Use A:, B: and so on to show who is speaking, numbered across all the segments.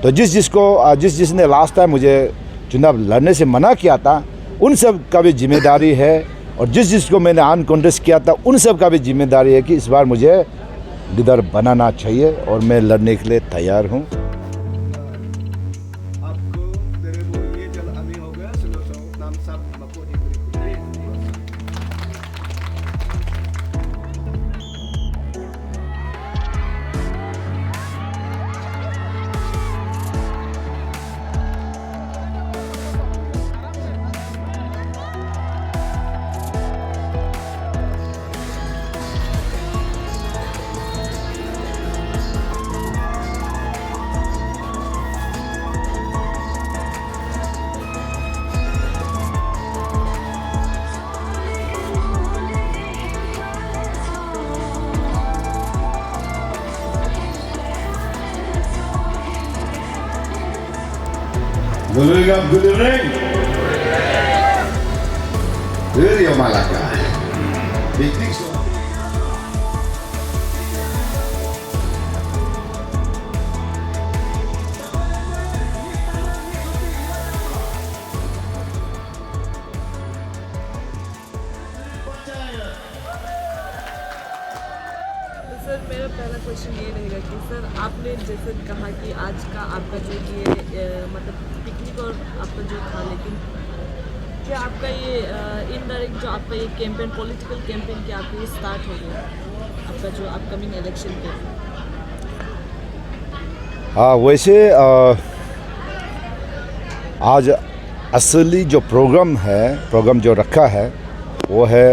A: तो जिसने last time मुझे चुनाव लड़ने से मना किया था, उन सब का भी जिम्मेदारी है। और जिसको मैंने अनकॉन्टेस्ट किया था, उन सब का भी जिम्मेदारी है कि इस बार मुझे लीडर बनाना चाहिए और मैं लड़ने के लिए तैयार हूँ।
B: Guliran, guliran. Rio Malacca. Big things.
C: Sir मेरा पहला क्वेश्चन ये रहेगा कि सर आपने जैसे कहा कि आज का आपका जो ये मतलब पिकनिक और आपका जो था, लेकिन क्या आपका ये इनडायरेक्ट जो आपका ये कैंपेन, पॉलिटिकल कैंपेन क्या आपका ये स्टार्ट हो गया आपका जो अपकमिंग इलेक्शन के?
A: हाँ, वैसे आज असली जो प्रोग्राम जो रखा है वो है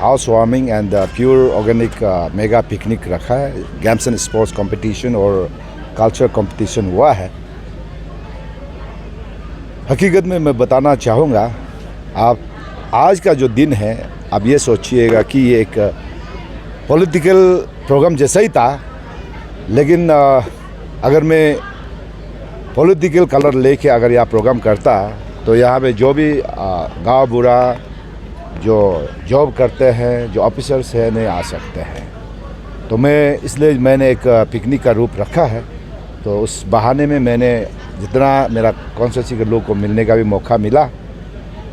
A: house warming and pure organic mega picnic रखा है। गेम्स एंड स्पोर्ट्स कंपटीशन और कल्चर कंपटीशन हुआ है। हकीकत में मैं बताना चाहूँगा, आप आज का जो दिन है, आप ये सोचिएगा कि ये एक पॉलिटिकल प्रोग्राम जैसा ही था, लेकिन अगर मैं पॉलिटिकल कलर लेके अगर यह प्रोग्राम करता तो यहाँ पे जो भी गाँव बुरा जो जॉब करते हैं, जो ऑफिसर्स हैं, नहीं आ सकते हैं। तो इसलिए मैंने एक पिकनिक का रूप रखा है। तो उस बहाने में मैंने जितना मेरा कॉन्स्टिट्यूंसी के लोग को मिलने का भी मौका मिला।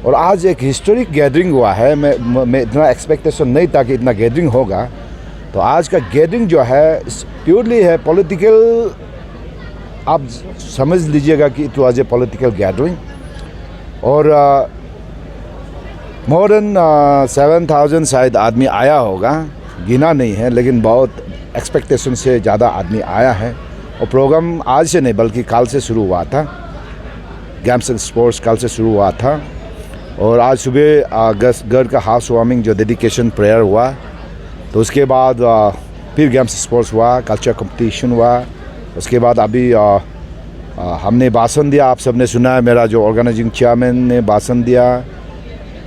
A: और आज एक हिस्टोरिक गैदरिंग हुआ है। मैं इतना एक्सपेक्टेशन नहीं था कि इतना गैदरिंग होगा। तो आज का गैदरिंग जो है प्योरली है पॉलिटिकल। आप समझ लीजिएगा कि it was a political gathering. और मोर देन 7,000 शायद आदमी आया होगा, गिना नहीं है, लेकिन बहुत एक्सपेक्टेशन से ज़्यादा आदमी आया है। और प्रोग्राम आज से नहीं बल्कि कल से शुरू हुआ था। गेम्स एंड स्पोर्ट्स कल से शुरू हुआ था। और आज सुबह घर का हाउस वार्मिंग जो डेडिकेशन प्रेयर हुआ, तो उसके बाद फिर गेम्स स्पोर्ट्स हुआ, कल्चर कंपटीशन हुआ। उसके बाद अभी हमने भाषण दिया। आप सबने सुना है, मेरा जो ऑर्गेनाइजिंग चेयरमैन ने भाषण दिया,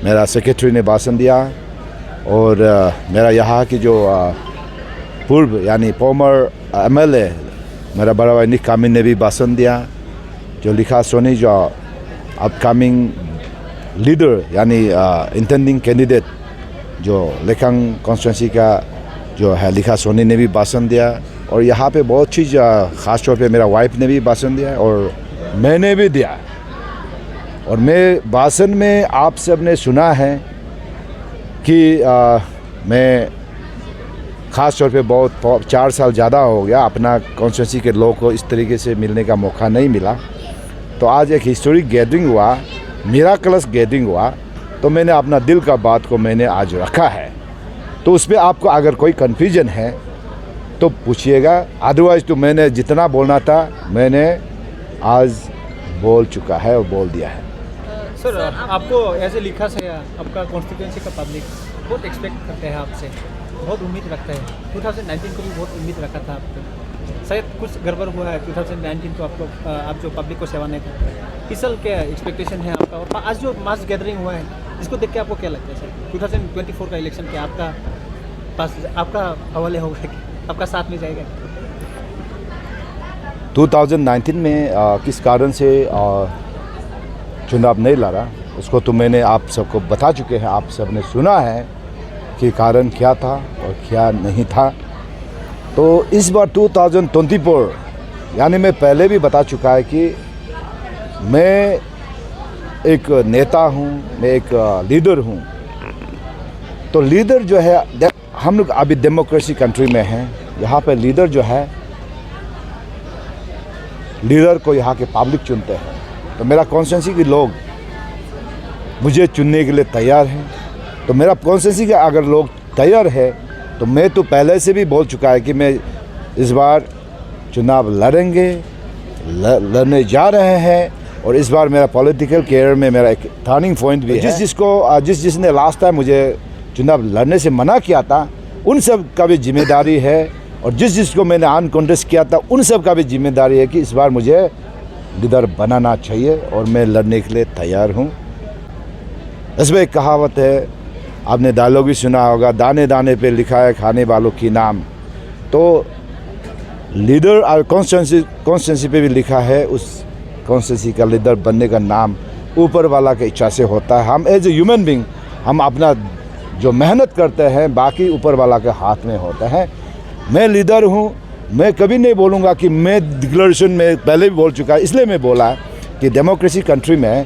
A: मेरा सेक्रेटरी ने भाषण दिया, और मेरा यहाँ की जो पूर्व यानी फॉर्मर MLA मेरा बड़ा भाई निक कामिन ने भी भाषण दिया। जो लिखा सोनी जो अपकमिंग लीडर यानी इंटेंडिंग कैंडिडेट जो लेखंग कॉन्स्टिट्यूंसी का जो है लिखा सोनी ने भी भाषण दिया। और यहाँ पे बहुत चीज़ ख़ास तौर पे मेरा वाइफ ने भी भाषण दिया और मैंने भी दिया। और मैं भाषण में आप सब ने सुना है कि मैं ख़ास तौर पे बहुत 4 साल ज़्यादा हो गया अपना कॉन्स्टिट्यूंसी के लोगों को इस तरीके से मिलने का मौका नहीं मिला। तो आज एक हिस्टोरिक गैदरिंग हुआ, मिराकलस गैदरिंग हुआ। तो मैंने अपना दिल का बात को मैंने आज रखा है। तो उसमें आपको अगर कोई कन्फ्यूजन है तो पूछिएगा, अदरवाइज़ तो मैंने जितना बोलना था मैंने आज बोल चुका है और बोल दिया है।
D: सर आपको ऐसे लिखा से आपका कॉन्स्टिट्यूंसी का पब्लिक बहुत एक्सपेक्ट करते हैं आपसे, बहुत उम्मीद रखता है। 2019 को भी बहुत उम्मीद रखा था आपको, शायद कुछ गड़बड़ हुआ है 2019 को आपको, आप जो पब्लिक को सेवा नहीं करते हैं। इस साल क्या एक्सपेक्टेशन है आपका? और आज जो मास गैदरिंग हुआ है इसको देख के आपको क्या लगता है सर? 2024 का इलेक्शन क्या आपका पास आपका हवाले होगा कि आपका साथ में जाएगा?
A: 2019 में किस कारण से चुनाव नहीं लड़ा उसको तो मैंने आप सबको बता चुके हैं। आप सब ने सुना है कि कारण क्या था और क्या नहीं था। तो इस बार 2024 यानी मैं पहले भी बता चुका है कि मैं एक नेता हूँ, मैं एक लीडर हूँ। तो लीडर जो है, हम लोग अभी डेमोक्रेसी कंट्री में हैं, यहाँ पे लीडर जो है, लीडर को यहाँ के पब्लिक चुनते हैं। तो मेरा कॉन्स्टिट्यूंसी के लोग मुझे चुनने के लिए तैयार हैं। तो मेरा कॉन्स्टिट्यूंसी के अगर लोग तैयार है तो मैं तो पहले से भी बोल चुका है कि मैं इस बार चुनाव लड़ेंगे, लड़ने जा रहे हैं। और इस बार मेरा पॉलिटिकल कैरियर में मेरा एक टर्निंग पॉइंट भी है। जिसने लास्ट टाइम मुझे चुनाव लड़ने से मना किया था, उन सब का भी जिम्मेदारी है। और जिसको मैंने अनकॉन्टेस्ट किया था, उन सब का भी जिम्मेदारी है कि इस बार मुझे लीडर बनाना चाहिए और मैं लड़ने के लिए तैयार हूँ। इसमें एक कहावत है, आपने डायलॉग भी सुना होगा, दाने दाने पे लिखा है खाने वालों की नाम। तो लीडर और कॉन्स्टिट्यूंसी पे भी लिखा है, उस कॉन्स्टिट्यूंसी का लीडर बनने का नाम ऊपर वाला की इच्छा से होता है। हम एज ए ह्यूमन बींग हम अपना जो मेहनत करते हैं बाकी ऊपर वाला के हाथ में होता है। मैं लीडर हूँ, मैं कभी नहीं बोलूँगा कि मैं डिक्लेरेशन में पहले भी बोल चुका है, इसलिए मैं बोला कि डेमोक्रेसी कंट्री में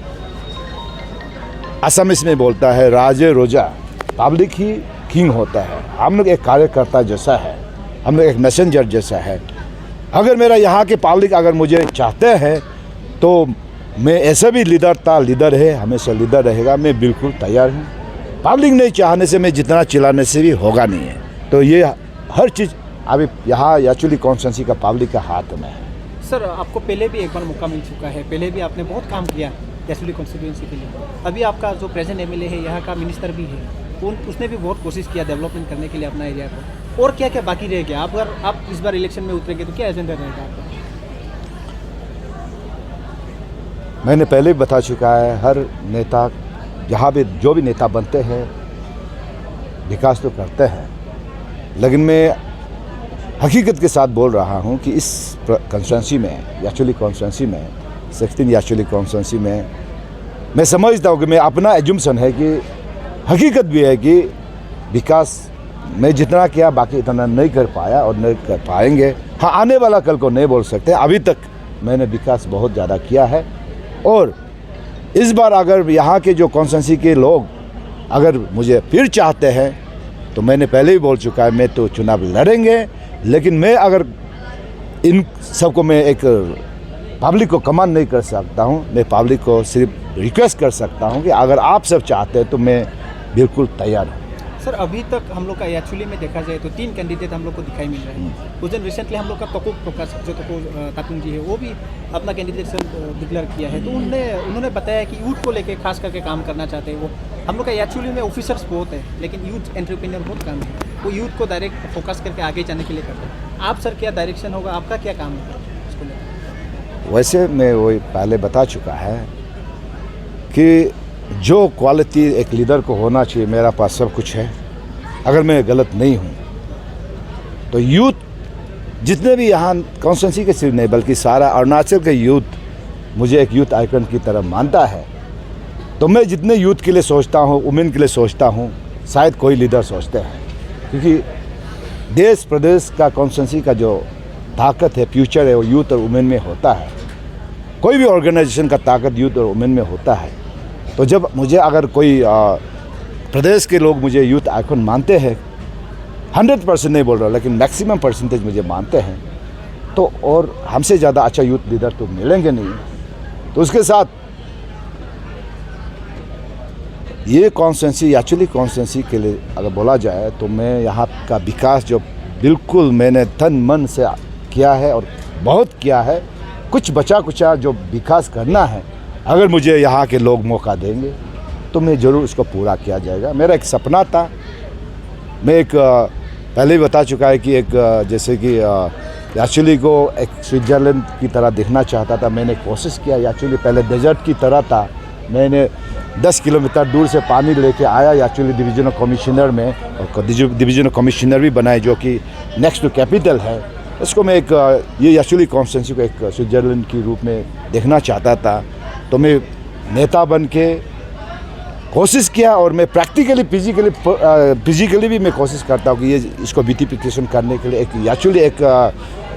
A: असमिस में बोलता है राजे रोजा, पब्लिक ही किंग होता है। हम लोग एक कार्यकर्ता जैसा है, हम लोग एक मैसेंजर जैसा है। अगर मेरा यहाँ के पब्लिक अगर मुझे चाहते हैं तो मैं ऐसा भी लीडर है, हमेशा लीडर रहेगा, मैं बिल्कुल तैयार हूँ। पब्लिक नहीं चाहने से मैं जितना चिल्लाने से भी होगा नहीं है। तो ये हर चीज़ अभी यहाँ एक्चुअली कॉन्स्टिट्यूंसी का पब्लिक का हाथ में है।
D: सर, आपको पहले भी एक बार मौका मिल चुका है, पहले भी आपने बहुत काम किया याचुली कॉन्स्टिट्यूंसी के लिए। अभी आपका जो प्रेजेंट एमएलए है, यहाँ का मिनिस्टर भी है, उसने भी बहुत कोशिश किया डेवलपमेंट करने के लिए अपना एरिया को। और क्या क्या बाकी रह गया? अगर आप इस बार इलेक्शन में उतरेंगे तो क्या एजेंडा रहेगा आपका?
A: मैंने पहले भी बता चुका है, हर नेता जहाँ भी जो भी नेता बनते हैं विकास तो करते हैं, लेकिन मैं हकीकत के साथ बोल रहा हूँ कि इस कॉन्स्टिट्यूंसी में, याचुली कॉन्स्टिट्यूंसी में, 16 याचुली कॉन्स्टिट्यूंसी में मैं समझता हूँ कि मैं अपना एजुम्सन है कि हकीकत भी है कि विकास मैं जितना किया बाकी इतना नहीं कर पाया और नहीं कर पाएंगे। हाँ, आने वाला कल को नहीं बोल सकते, अभी तक मैंने विकास बहुत ज़्यादा किया है। और इस बार अगर यहाँ के जो कॉन्स्टिट्यूंसी के लोग अगर मुझे फिर चाहते हैं तो मैंने पहले ही बोल चुका है, मैं तो चुनाव लड़ेंगे। लेकिन मैं अगर इन सबको मैं एक पब्लिक को कमांड नहीं कर सकता हूँ, मैं पब्लिक को सिर्फ रिक्वेस्ट कर सकता हूँ कि अगर आप सब चाहते हैं तो मैं बिल्कुल तैयार हूँ।
D: सर, अभी तक हम लोग का एक्चुअली में देखा जाए तो 3 कैंडिडेट हम लोग को दिखाई मिल रहे हैं। उस दिन रिसेंटली हम लोग का तोको प्रकाश जो तोको ताकुंग जी है, वो भी अपना कैंडिडेट डिक्लेयर किया है। तो उन्होंने बताया कि यूथ को लेके खास करके काम करना चाहते हैं। वो हम लोग का एक्चुअली में ऑफिसर्स बहुत है, लेकिन यूथ एंटरप्रेन्योर बहुत कम है। वो यूथ को डायरेक्ट फोकस करके आगे जाने के लिए करते हैं। आप सर क्या डायरेक्शन होगा, आपका क्या काम है उसको लेकर?
A: वैसे मैं वही पहले बता चुका है कि जो क्वालिटी एक लीडर को होना चाहिए, मेरा पास सब कुछ है। अगर मैं गलत नहीं हूँ तो यूथ जितने भी यहाँ कॉन्स्टिट्यूंसी के सिर्फ नहीं बल्कि सारा अरुणाचल के यूथ मुझे एक यूथ आइकन की तरह मानता है। तो मैं जितने यूथ के लिए सोचता हूँ, वुमेन के लिए सोचता हूँ, शायद कोई लीडर सोचते हैं। क्योंकि देश प्रदेश का कॉन्स्टिट्यूंसी का जो ताकत है, फ्यूचर है, वो यूथ और वुमेन में होता है। कोई भी ऑर्गेनाइजेशन का ताकत यूथ और वुमेन में होता है। तो जब मुझे अगर कोई प्रदेश के लोग मुझे यूथ आइकन मानते हैं, 100% नहीं बोल रहा लेकिन मैक्सिमम परसेंटेज मुझे मानते हैं, तो और हमसे ज़्यादा अच्छा यूथ लीडर तो मिलेंगे नहीं। तो उसके साथ ये कॉन्स्टिट्यूंसी एक्चुअली कॉन्स्टिट्यूंसी के लिए अगर बोला जाए तो मैं यहाँ का विकास जो बिल्कुल मैंने तन मन से किया है और बहुत किया है। कुछ बचा कुचा जो विकास करना है, अगर मुझे यहाँ के लोग मौका देंगे तो मैं ज़रूर उसको पूरा किया जाएगा। मेरा एक सपना था, मैं एक पहले ही बता चुका है कि एक जैसे कि एक्चुअली को एक स्विट्ज़रलैंड की तरह देखना चाहता था। मैंने कोशिश किया, एक्चुअली पहले डेजर्ट की तरह था। मैंने 10 किलोमीटर दूर से पानी लेके आया एक्चुअली डिवीजनल कमिश्नर में, और डिवीजनल कमिश्नर भी बनाए जो कि नेक्स्ट टू कैपिटल है। इसको मैं एक ये एक्चुअली कॉन्स्टिट्यूंसी को एक स्विट्ज़रलैंड के रूप में देखना चाहता था। तो मैं नेता बन के कोशिश किया और मैं प्रैक्टिकली फिजिकली भी मैं कोशिश करता हूँ कि ये इसको ब्यूटिफिकेशन करने के लिए एक एक्चुअली एक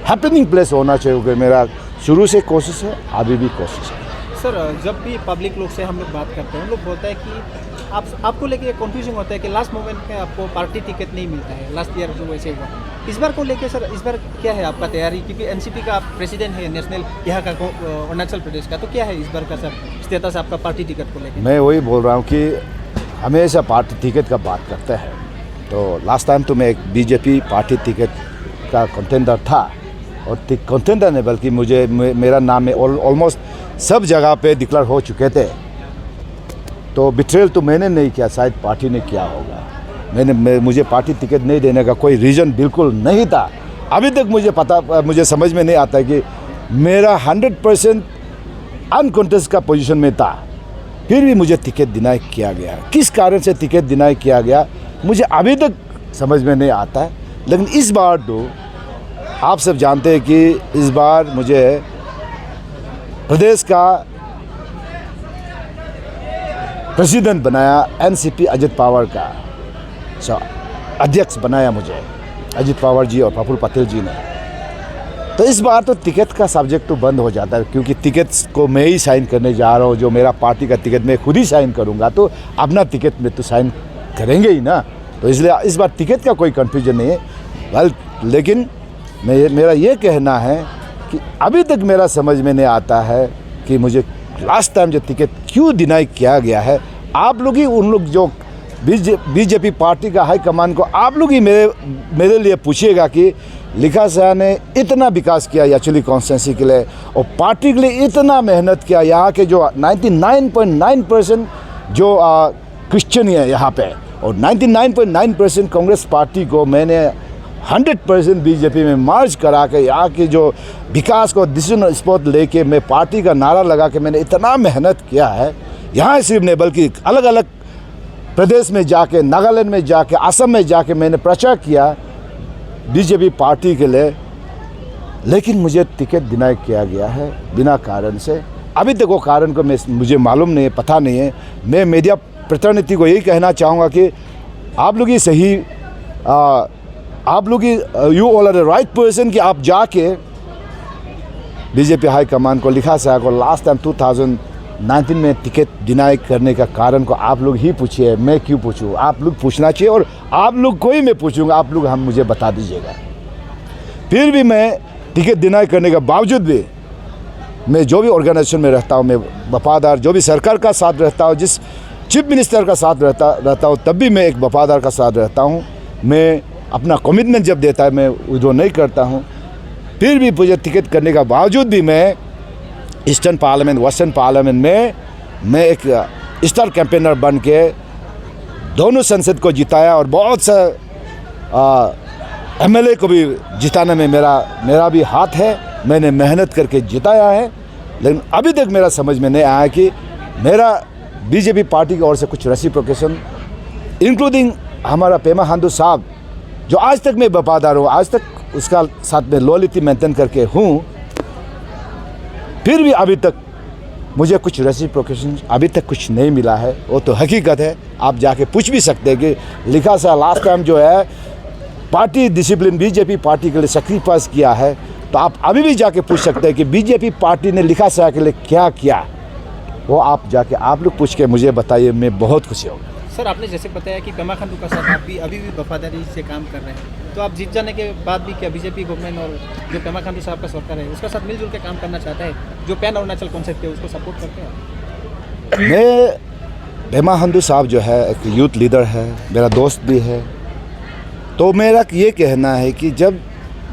A: हैपनिंग प्लेस होना चाहिए, क्योंकि मेरा शुरू से कोशिश है, अभी भी कोशिश है।
D: सर जब भी पब्लिक लोग से हम लोग बात करते हैं, उन लोग बोलता है कि आपको लेके कन्फ्यूजन होता है कि लास्ट मोमेंट में आपको पार्टी टिकट नहीं मिलता है, लास्ट ईयर जो वैसे हुआ। इस बार को लेके सर, इस बार क्या है आपका तैयारी, क्योंकि एनसीपी का आप प्रेसिडेंट है नेशनल यहाँ का अरुणाचल प्रदेश का, तो क्या है इस बार का सर स्टेटस आपका पार्टी टिकट को लेके?
A: मैं वही बोल रहा हूँ कि हमेशा पार्टी टिकट का बात करते हैं। तो लास्ट टाइम तो मैं एक बीजेपी पार्टी टिकट का कंटेंडर था, और कंटेंडर नहीं बल्कि मेरा नाम में ऑलमोस्ट सब जगह पे डिक्लेयर हो चुके थे। तो बिट्रेल तो मैंने नहीं किया, शायद पार्टी ने किया होगा। मुझे पार्टी टिकट नहीं देने का कोई रीज़न बिल्कुल नहीं था। अभी तक मुझे समझ में नहीं आता कि मेरा 100% अनकॉन्टेस्ट का पोजीशन में था, फिर भी मुझे टिकट डिनाई किया गया। किस कारण से टिकट डिनाई किया गया मुझे अभी तक समझ में नहीं आता है। लेकिन इस बार तो आप सब जानते हैं कि इस बार मुझे प्रदेश का प्रेसिडेंट बनाया, एनसीपी अजित पवार का अध्यक्ष बनाया मुझे अजित पवार जी और प्रफुल्ल पटेल जी ने। तो इस बार तो टिकट का सब्जेक्ट तो बंद हो जाता है, क्योंकि टिकट को मैं ही साइन करने जा रहा हूँ। जो मेरा पार्टी का टिकट मैं खुद ही साइन करूँगा, तो अपना टिकट में तो साइन करेंगे ही ना। तो इसलिए इस बार टिकट का कोई कन्फ्यूजन नहीं है। लेकिन मेरा ये कहना है कि अभी तक मेरा समझ में नहीं आता है कि मुझे लास्ट टाइम जो टिकट क्यों डिनाई किया गया है। आप लोग ही उन लोग जो बीजेपी पार्टी का हाई कमान को आप लोग ही मेरे लिए पूछिएगा कि लिखा शाह ने इतना विकास किया एक्चुअली कॉन्स्टिट्यूंसी के लिए, और पार्टी के लिए इतना मेहनत किया। यहाँ के जो 99.9% जो क्रिश्चियन है यहाँ पे, और 99.9% कांग्रेस पार्टी को मैंने 100% बीजेपी में मार्च करा के यहाँ के जो विकास को डिसीजन स्पॉट लेके मैं पार्टी का नारा लगा के मैंने इतना मेहनत किया है। यहाँ सिर्फ नहीं बल्कि अलग अलग प्रदेश में जाके, नागालैंड में जाके, असम में जाके मैंने प्रचार किया बीजेपी पार्टी के लिए। लेकिन मुझे टिकट डिनाई किया गया है बिना कारण से। अभी तक वो कारण को मुझे मालूम नहीं है, पता नहीं है। मैं मीडिया प्रतिनिधि को यही कहना चाहूँगा कि आप लोग ही सही, आप लोग ही you all are the right person कि आप जाके बीजेपी हाई कमान को लिखा शाह को लास्ट टाइम 2019 में टिकट डिनाई करने का कारण को आप लोग ही पूछिए। मैं क्यों पूछूं? आप लोग पूछना चाहिए, और आप लोग को ही मैं पूछूंगा, आप लोग मुझे बता दीजिएगा। फिर भी मैं टिकट डिनाई करने के बावजूद भी मैं जो भी ऑर्गेनाइजेशन में रहता हूँ, मैं वफादार, जो भी सरकार का साथ रहता हूँ, जिस चीफ मिनिस्टर का साथ रहता हूँ, तब भी मैं एक वफादार का साथ रहता हूँ। मैं अपना कमिटमेंट जब देता है मैं विड्रॉ नहीं करता हूँ। फिर भी मुझे टिकट करने का बावजूद भी मैं ईस्टर्न पार्लियामेंट, वेस्टर्न पार्लियामेंट में मैं एक स्टार कैंपेनर बन के दोनों संसद को जिताया, और बहुत सा एमएलए को भी जिताने में मेरा भी हाथ है। मैंने मेहनत करके जिताया है। लेकिन अभी तक मेरा समझ में नहीं आया कि मेरा बीजेपी पार्टी की ओर से कुछ रेसिप्रोकेशन, इंक्लूडिंग हमारा पेमा खांडू साहब, जो आज तक मैं वफादार हूँ, आज तक उसका साथ में लॉयल्टी मेंटेन करके हूँ, फिर भी अभी तक मुझे कुछ रेसिप्रोकेशन अभी तक कुछ नहीं मिला है। वो तो हकीकत है, आप जाके पूछ भी सकते हैं कि लिखा सा लास्ट टाइम जो है पार्टी डिसिप्लिन बीजेपी पार्टी के लिए सेक्रीफाइस किया है। तो आप अभी भी जाके पूछ सकते हैं कि बीजेपी पार्टी ने लिखा सा के लिए क्या किया। वो आप जाके आप लोग पूछ के मुझे बताइए, मैं बहुत खुशी होगा।
D: सर आपने जैसे बताया कि पेमा खांडू का साथ आप भी अभी भी वफादारी से काम कर रहे हैं, तो आप जीत जाने के बाद भी क्या बीजेपी गवर्नमेंट और जो पेमा खांडू साहब का सरकार है उसका साथ मिलजुल के काम करना चाहता है, जो पैन अरुणाचल कॉन्सेप्ट है उसको सपोर्ट करते हैं?
A: मैं पेमा खांडू साहब जो है एक यूथ लीडर है, मेरा दोस्त भी है। तो मेरा ये कहना है कि जब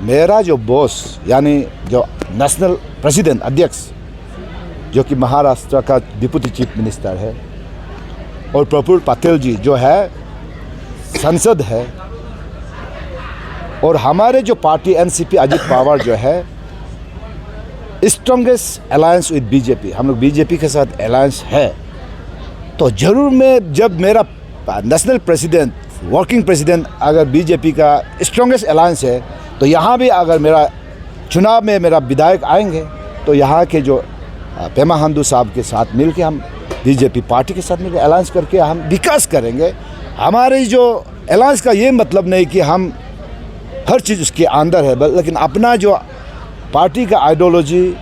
A: मेरा जो बॉस यानी जो नेशनल प्रेसिडेंट अध्यक्ष जो कि महाराष्ट्र का डिप्टी चीफ मिनिस्टर है, और प्रफुल्ल पटेल जी जो है संसद है, और हमारे जो पार्टी एनसीपी अजित पवार जो है स्ट्रॉन्गेस्ट अलायंस विद बीजेपी, हम लोग बीजेपी के साथ अलायंस है। तो ज़रूर मैं जब मेरा नेशनल प्रेसिडेंट वर्किंग प्रेसिडेंट अगर बीजेपी का स्ट्रॉन्गेस्ट अलायंस है, तो यहाँ भी अगर मेरा चुनाव में मेरा विधायक आएंगे तो यहाँ के जो पेमा खांडू साहब के साथ मिलके हम बीजेपी पार्टी के साथ मिलकर अलायंस करके हम विकास करेंगे। हमारे जो अलायंस का ये मतलब नहीं कि हम हर चीज़ उसके अंदर है, लेकिन अपना जो पार्टी का आइडियोलॉजी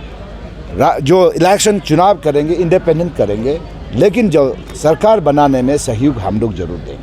A: जो इलेक्शन चुनाव करेंगे इंडिपेंडेंट करेंगे, लेकिन जो सरकार बनाने में सहयोग हम लोग जरूर देंगे।